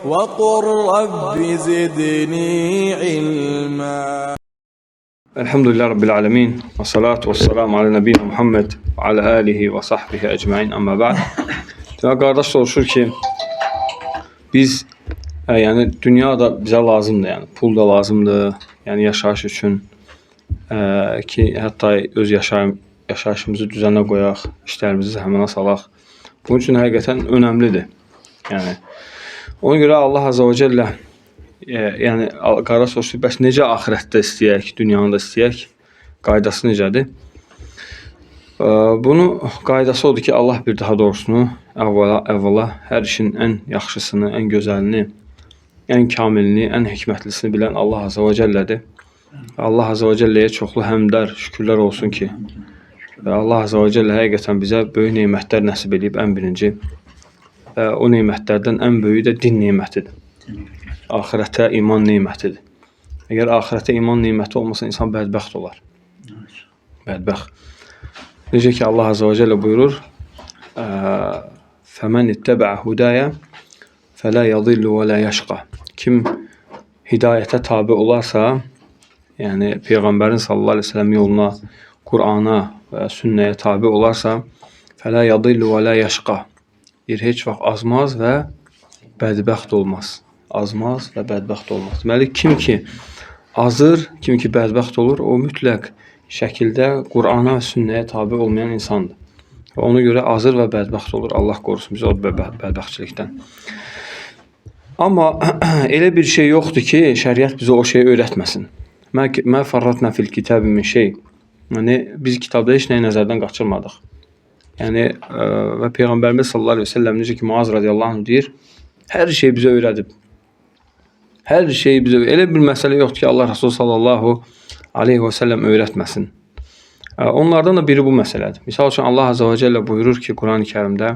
وقل رب زدني علما. Elhamdülillah Rabbil Alemin. Ve salatu ve selamu ala nebiyyina Muhammed ve ala alihi ve sahbihi ecmain. Amma ba'd. Demək, qardaş soruşur ki, biz, yəni dünya da bizə lazımdır, yəni pul da lazımdır, yəni yaşayış üçün ki, hətta öz yaşayışımızı düzənə qoyaq, işlərimizi həmənə salaq. Bunun üçün həqiqətən önəmlidir. Yəni, ona görə Allah Azze ve Celle yəni qardaş soruşur, bəs necə axirətdə istəyək, dünyanı da istəyək, qaydası necədir? Bunu qaydası odur ki, Allah bir daha doğrusunu əvvəla hər işin ən yaxşısını, ən gözəlini, ən kamilini, ən hikmətlisini bilən Allah Azze ve Celle'dir. Allah Azze ve Celle'ye çoxlu həmdar, şükürlər olsun ki, Allah Azze ve Celle həqiqətən bizə böyük nemətlər nəsib edib, ən birinci. O nemətlərdən ən böyüyü də din nemətidir. Ahirətə iman nemətidir. Əgər ahirətə iman neməti olmasa, insan bədbəxt olar. Bədbəxt. Necə ki, Allah Azze ve Celle buyurur, فَمَنْ اِتَّبَعَ هُدَايَ فَلَا يَضِلُّ وَلَا يَشْقَى. Kim hidayətə tabi olarsa, yəni Peyğəmbərin sallallahu aleyhi ve sellem yoluna, Qur'ana və sünnəyə tabi olarsa, فَلَا يَضِلُّ وَلَا يَشْقَى. Heç vaxt azmaz və bədbəxt olmaz. Azmaz və bədbəxt olmaz. Deməli, kim ki azır, kim ki bədbəxt olur, o mütləq şəkildə Qur'ana və sünnəyə tabi olmayan insandır. Və ona görə azır və bədbəxt olur. Allah qorusun bizi o bədbəxtçilikdən. Amma elə bir şey yoxdur ki, şəriət bizə o şeyi öyrətməsin. Mə farratna fil kitabi min şey. Yəni, biz kitabda heç nəyi nəzərdən qaçırmadıq. Yəni, və Peyğəmbərimiz sallallahu aleyhi ve sellem necə ki, Muaz radiyallahu anh deyir, hər şey bizə öyrədib. Hər şey bizə, elə bir məsələ yoxdur ki, Allah Resulü sallallahu aleyhi ve sellem öyrətməsin. Onlardan da biri bu məsələdir. Misal üçün, Allah Azze ve Celle buyurur ki, Quran-ı Kərimdə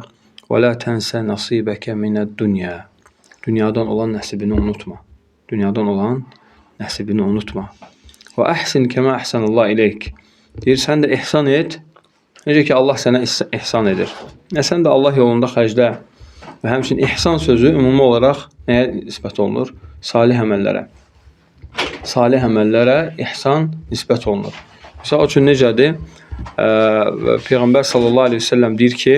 وَلَا تَنْسَ نَصِيبَكَ مِنَ الدُّنْيَا. Dünyadan olan nəsibini unutma. Dünyadan olan nəsibini unutma. وَأَحْسِنْ كَمَا أَحْسَنَ اللّٰهِ إِلَيْكِ. Deyir, sən də ihsan et, necə ki, Allah sənə ihsan edir. Sən də Allah yolunda xərclə. Və həmçinin ihsan sözü ümumi olaraq nəyə nisbət olunur? Salih əməllərə. Salih əməllərə ihsan nisbət olunur. Misal üçün necədir? Peyğəmbər sallallahu aleyhi ve sellem deyir ki,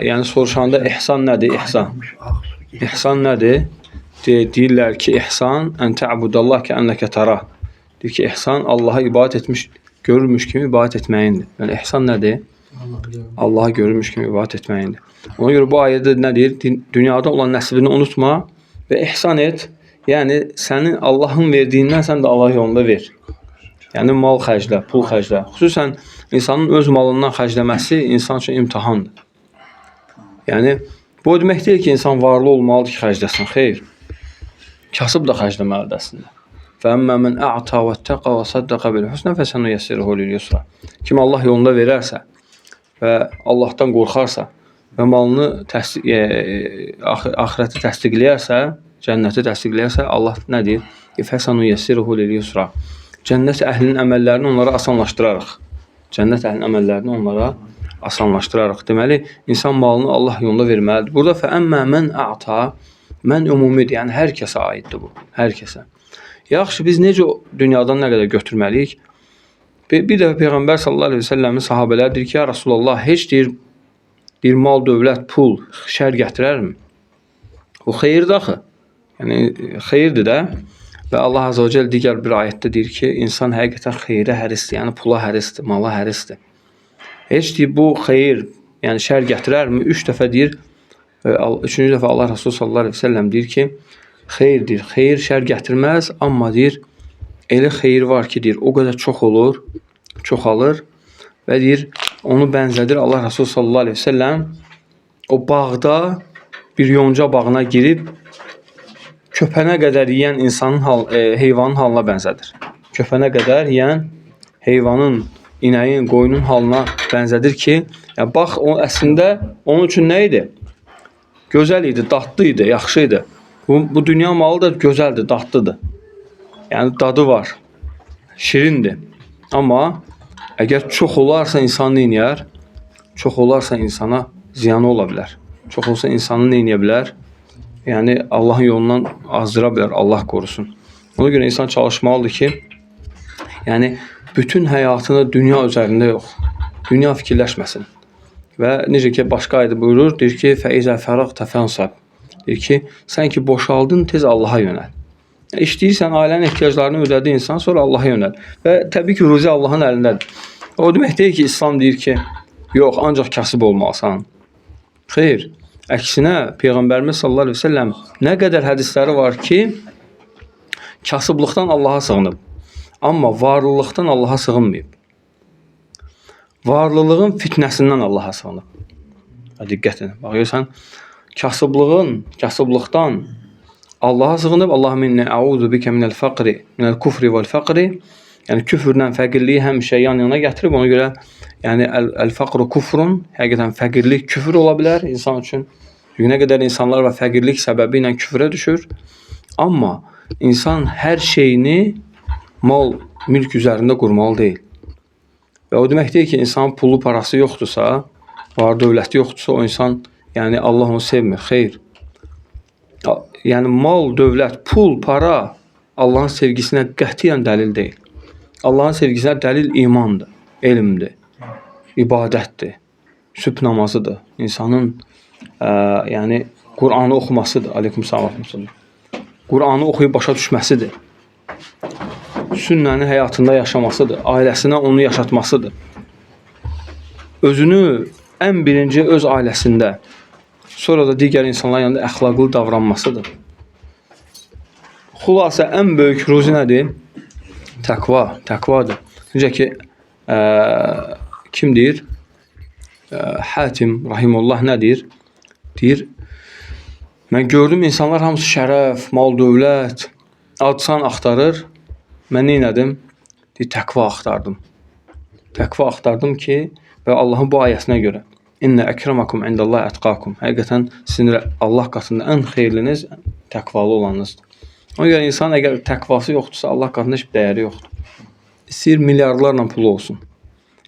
yəni soruşanda ihsan nədir? İhsan. İhsan nədir? Deyirlər ki, ihsan ən tə'budallah ki, ənəkə tərah. Deyir ki, ihsan Allaha ibadət etmiş, görülmüş kimi ibadət etməyindir. Yəni, ihsan nədir? Allah'a görülmüş kimi ibadət etməyindir. Ona görə bu ayədə nə deyir? Dünyada olan nəsibini unutma və ihsan et. Yəni, sənin Allahın verdiyindən sən də Allah yolunda ver. Yəni, mal xərclə, pul xərclə. Xüsusən, insanın öz malından xərcləməsi insan üçün imtihandır. Yəni, bu demək deyil ki, insan varlı olmalıdır ki, xərcləsin. Xeyr. Kasıb da xərcləməlidir əslində. فَأَمَّا مَنْ أَعْتَى وَاتَّقَى وَصَدَّقَ بِالْحُسْنَى فَسَنُيَسِّرُهُ لِلْيُسْرَى. Kim Allah yolunda verərsə və Allahdan qorxarsa və malını axirəti təsdiqləyərsə, cənnəti təsdiqləyərsə, Allah nə deyir? فَسَنُيَسِّرُهُ لِلْيُسْرَى. Cənnət əhlinin əməllərini onlara asanlaşdırarıq. Cənnət əhlinin əməllərini onlara asanlaşdırarıq. Deməli, insan malını Allah yolunda verməlidir. Burada فَأَمَّا مَنْ أَعْتَى, mən ümumidir, yəni hər kəsə aiddir bu, hər kəsə. Yaxşı, biz necə dünyadan nə qədər götürməliyik? Bir dəfə Peyğəmbər sallallahu aleyhi ve sellemin sahabələri deyir ki, ya Resulallah, heç deyir mal, dövlət, pul, şər gətirərmi? O xeyirdir axı. Yəni, xeyirdir də. Və Allah Azze ve Celle digər bir ayətdə deyir ki, insan həqiqətən xeyrə hərisdir, yəni pula hərisdir, mala hərisdir. Heç deyir, bu xeyir, yəni şər gətirərmi? 3 dəfə deyir, 3-cü dəfə Allah Resulü sallallahu aleyhi ve sellem deyir ki, xeyirdir, xeyir şər gətirməz, amma deyir, elə xeyir var ki, deyir, o qədər çox olur, çoxalır və deyir, onu bənzədir Allah Resulü sallallahu aleyhi ve sellem o bağda bir yonca bağına girib köpənə qədər yeyən heyvanın halına bənzədir. Köpənə qədər yeyən heyvanın, inəyin, qoyunun halına bənzədir ki, yəni, bax, əslində onun üçün nə idi? Gözəl idi, dadlı idi, yaxşı idi. Bu dünya malı da gözəldir, dadlıdır. Yəni, dadı var, şirindir. Amma əgər çox olarsa insan nə edir? Çox olarsa insana ziyanı ola bilər. Çox olsa insanı nə edə bilər? yəni Allahın yolundan azdıra bilər, Allah qorusun. Ona görə insan çalışmalıdır ki, yəni bütün həyatını dünya üzərində yox, dünya fikirləşməsin. Və necə ki başqa ayədə buyurur, deyir ki, fəizə fəraqtə fənsab. Deyir ki, sən ki boşaldın, tez Allaha yönəl. İşləyirsən, ailənin ehtiyaclarını ödədi insan, sonra Allaha yönəl. Və təbii ki, ruzi Allahın əlindədir. O demək deyil ki, İslam deyir ki, yox, ancaq kasıb olmalısan. Xeyr, əksinə Peyğəmbərimiz sallallahu əleyhi və səlləm nə qədər hədisləri var ki, kasıblıqdan Allaha sığınıb, amma varlıqdan Allaha sığınmayıb. Varlılığın fitnəsindən Allaha sığınıb. Diqqət edin. Baxırsan, kasıblıqdan Allaha sığınıb, Allahümme inni a'udhu bike minel faqri, minel kufri vel faqri. Yəni küfrdən fəqirliyi həmişə yan-yana gətirib, ona görə yəni el-faqru kufrun, həqiqətən fəqirlik küfür ola bilər insan üçün. Çünki nə qədər insanlar var fəqirlik səbəbi ilə küfrə düşür. Amma insan hər şeyini mal, mülk üzərində qurmalı deyil. Və o demək deyil ki, insanın pulu, parası yoxdursa, var dövləti yoxdursa, o insan, yəni Allah onu sevmir. Xeyr. Yəni mal, dövlət, pul, para Allahın sevgisinə qətiyyən dəlil deyil. Allahın sevgisinə dəlil imandır, elmdir, ibadətdir, sübh namazıdır, insanın yəni Qur'anı oxumasıdır. Aleykümselam. Qur'anı oxuyub başa düşməsidir. Sünnəni həyatında yaşamasıdır, ailəsinə onu yaşatmasıdır. Özünü ən birinci öz ailəsində, sonra da digər insanların yanında əxlaqlı davranmasıdır. Xülasə ən böyük ruzi nədir? Təqvadır. Necə ki, kim deyir? Hatim Rahimullah nə deyir? Deyir, mən gördüm insanlar hamısı şərəf, mal, dövlət, ad-san axtarır. Mən nə etdim? Deyir, təqva axtardım. Təqva axtardım ki, və Allahın bu ayəsinə görə İnnə əkramakum indallahi ətqakum. Həqiqətən sizin Allah qatında ən xeyirliniz təqvalı olanınızdır. Ona görə insan əgər təqvası yoxdursa, Allah qatında heç bir dəyəri yoxdur. İstəyir milyardlarla pul olsun.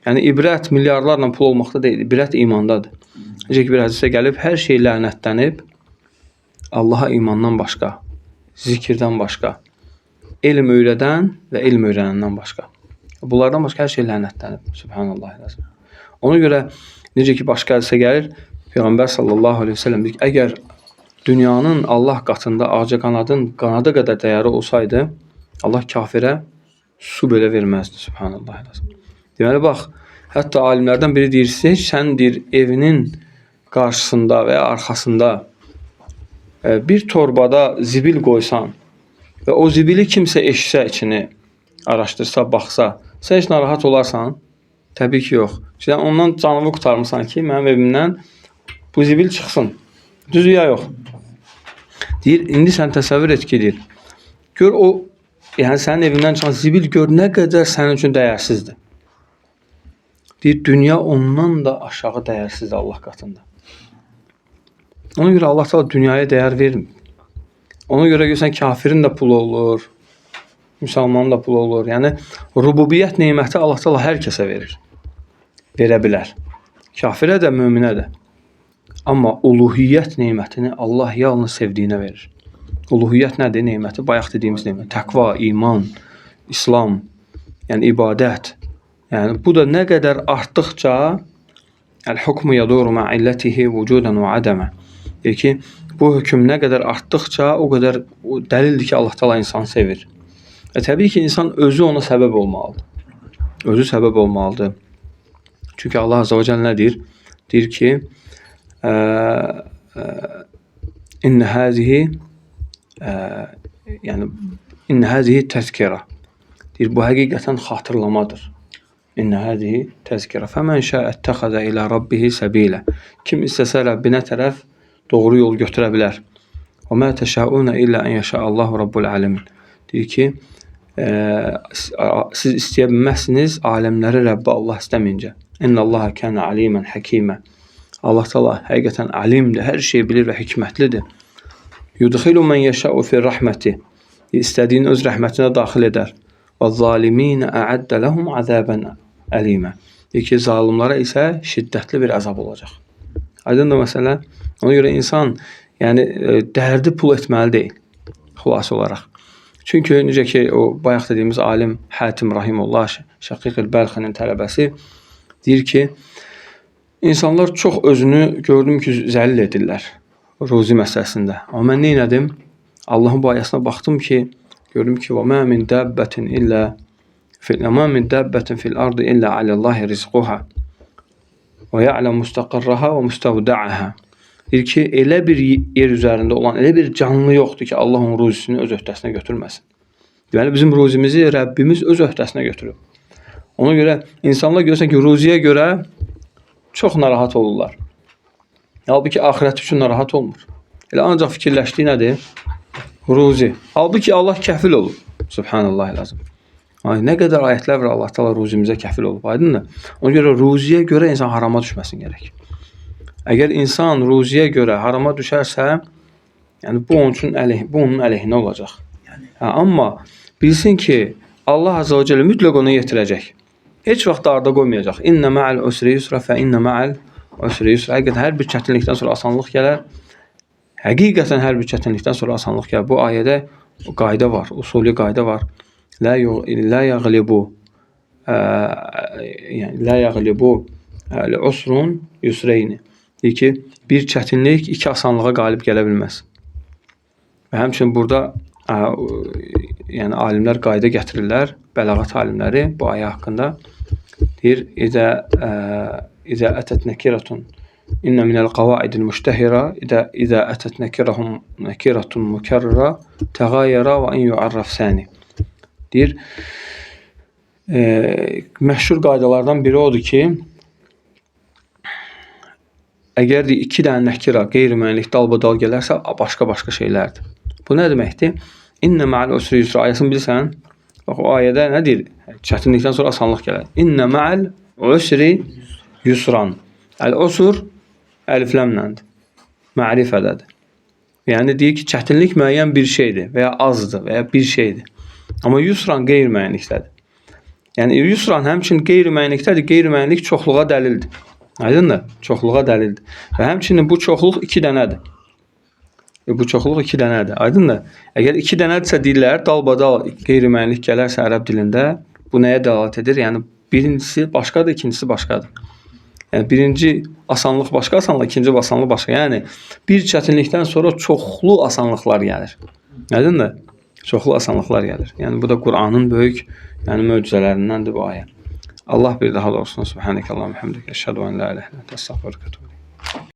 Yəni ibrət milyardlarla pul olmaqda deyil, ibrət imandadır. Necə ki bir hədisdə gəlib, hər şey lənətlənib Allaha imandan başqa, zikirdən başqa, elm öyrədən və elm öyrənəndən başqa. Bunlardan başqa hər şey lənətlənib. Subhanallah. Ona görə necə ki başqa hədisdə gəlir, Peyğəmbər sallallahu əleyhi və səlləm deyir ki, əgər dünyanın Allah qatında ağcaqanadın qanadı qədər dəyəri olsaydı, Allah kafirə su belə verməzdi. Subhanallah. Deməli, bax, hətta alimlərdən biri deyir, heç sən deyir, evinin qarşısında və ya arxasında bir torbada zibil qoysan və o zibili kimsə eşsə içini, araşdırsa, baxsa, sən heç narahat olarsan? Təbii ki, yox. Sən ondan canını qurtarmısan ki, mənim evimdən bu zibil çıxsın. Düzü ya yox. Deyir, indi sən təsəvvür et ki, deyir, gör o, yəni sənin evindən çıxan zibil gör nə qədər sənin üçün dəyərsizdir. Deyir, dünya ondan da aşağı dəyərsizdir Allah qatında. Ona görə Allah da dünyaya dəyər vermir. Ona görə görsən kafirin də pulu olur, müsəlmanın da pulu olur. Yəni, rububiyyət neyməti Allah da hər kəsə verir. Verə bilər. Kafirə də, möminə də. Amma uluhiyyət neymətini Allah yalnız sevdiyinə verir. Uluhiyyət nədir neyməti? Bayaq dediyimiz neymət. Təqva, iman, İslam, yəni ibadət. Yəni bu da nə qədər artdıqca el-hukmu yaduru ma'illatihi vucudan və adama. Deyir ki, bu hökm nə qədər artdıqca o qədər dəlildir ki, Allah Taala insanı sevir. Və təbii ki, insan özü ona səbəb olmalıdır. Özü səbəb olmalıdır. Çünki Allah Azza və Cəllə nə deyir? Deyir ki, İnnə həzihi təzkirə. Deyir, bu həqiqətən xatırlamadır. İnnə həzihi təzkirə. Fəmən şəəttəxəzə ilə Rabbihi səbilə. Kim istəsə Rəbbinə tərəf doğru yol götürə bilər. Və mə təşəunə illə ən yəşə Allahu Rabbul Ələmin. Deyir ki, siz istəyə bilməzsiniz aləmləri Rəbbi Allah istəməyincə. İnnəllaha kənə alimən həkimə. Allah Taala həqiqətən alimdir, hər şey bilir və hikmətlidir. Yudxilu men yəşəu fi rəhməti. İstədiyin öz rəhmətinə daxil edər. Və zalimin a'adda lahum azaban alima. Deyir ki, zalimlara isə şiddətli bir əzab olacaq. Aydındır məsələ. Ona görə insan, Yəni dərdi pul etməli deyil xülasə olaraq. Çünki necə ki o bayaq dediyimiz alim Hatim Rahimullah Şəqiq el-Bəlxinin tələbəsi deyir ki, insanlar çox özünü gördüm ki, zəlil edirlər ruzi məsələsində. Amma mən nə etdim? Allahın bu ayəsinə baxdım ki, gördüm ki, və mə min dəbbətin fil ardı illə aləllahi rizquha və ya'ləm müstəqirraha və müstəvda'aha. Deyir ki, elə bir yer üzərində olan, elə bir canlı yoxdur ki, Allah onun ruzisini öz öhdəsinə götürməsin. Deməli, bizim ruzimizi Rəbbimiz öz öhdəsinə götürüb. Ona görə insanlar görürsən ki, ruziyə görə çox narahat olurlar. Halbuki axirət üçün narahat olmur. Elə ancaq fikirləşdiyi nədir? Ruzi. Halbuki Allah kəfil olub. Subhanallah lazım. Nə qədər ayətlər var Allah Taala ruzimizə kəfil olub. Aydındır? Ona görə ruziyə görə insan harama düşməsin gərək. Əgər insan ruziyə görə harama düşərsə, yəni bu onun əleyhinə olacaq. Amma bilsin ki, Allah Azze və Celle mütləq onu yetirəcək. Heç vaxt arda qoymayacaq. İnnə ma'al usri yusra fə innə ma'al usri yusra. Həqiqətən hər bir çətinlikdən sonra asanlıq gələr. Həqiqətən hər bir çətinlikdən sonra asanlıq gəlir. Bu ayədə qayda var, usulü qayda var. La yaghlibu al-usrun yusrayni. Deyir ki, bir çətinlik iki asanlığa qalib gələ bilməz. Və həmçinin burada yəni alimlər qayda gətirirlər, bəlağat alimləri bu ayə haqqında. Deyir, İzə ətət nəkiratun İnnə minəl qavaidil müştəhira İzə ətət nəkiratun mükərrira təğayəra və ən yu'arraf səni. Deyir, məşhur qaydalardan biri odur ki, əgər iki dənə nəkira qeyri-müəyyənlik dalbadal gələrsə, başqa şeylərdir. Bu nə deməkdir? İnnə ma'al usri yusra ayəsini bilirsən? Bax, o ayədə nə deyir? Çətinlikdən sonra asanlıq gələr. İnnə ma'al usri yusran. Əl-usr əlifləmləndir. Mərifədədir. Yəni deyir ki, çətinlik müəyyən bir şeydir və ya azdır və ya bir şeydir. Amma yusran qeyri-müəyyənlikdədir. Yəni yusran həmçinin qeyri-müəyyənlikdədir. Qeyri-müəyyənlik çoxluğa dəlildir. Aydındır? Çoxluğa dəlildir. Və həmçinin bu çoxluq 2 dənədir. Bu çoxluq 2 dənədir. Aydındır? Əgər 2 dənədirsə deyirlər, dalbadal qeyri-müəyyənlik gələrsə ərəb dilində, bu nəyə dəlalət edir? Yəni birincisi başqadır, ikincisi başqadır. Yəni birinci asanlıq başqa asanlıq, ikinci asanlıq başqa. Yəni bir çətinlikdən sonra çoxlu asanlıqlar gəlir. Aydındır? Çoxlu asanlıqlar gəlir. Yəni bu da Qur'anın böyük möcüzələrindəndir bu ayə. Allah bir daha da olsun. Subhanəkəllahumma və bihamdik. Əşhədu an la ilahe illə ente, estağfiruke ve etûbü ileyk.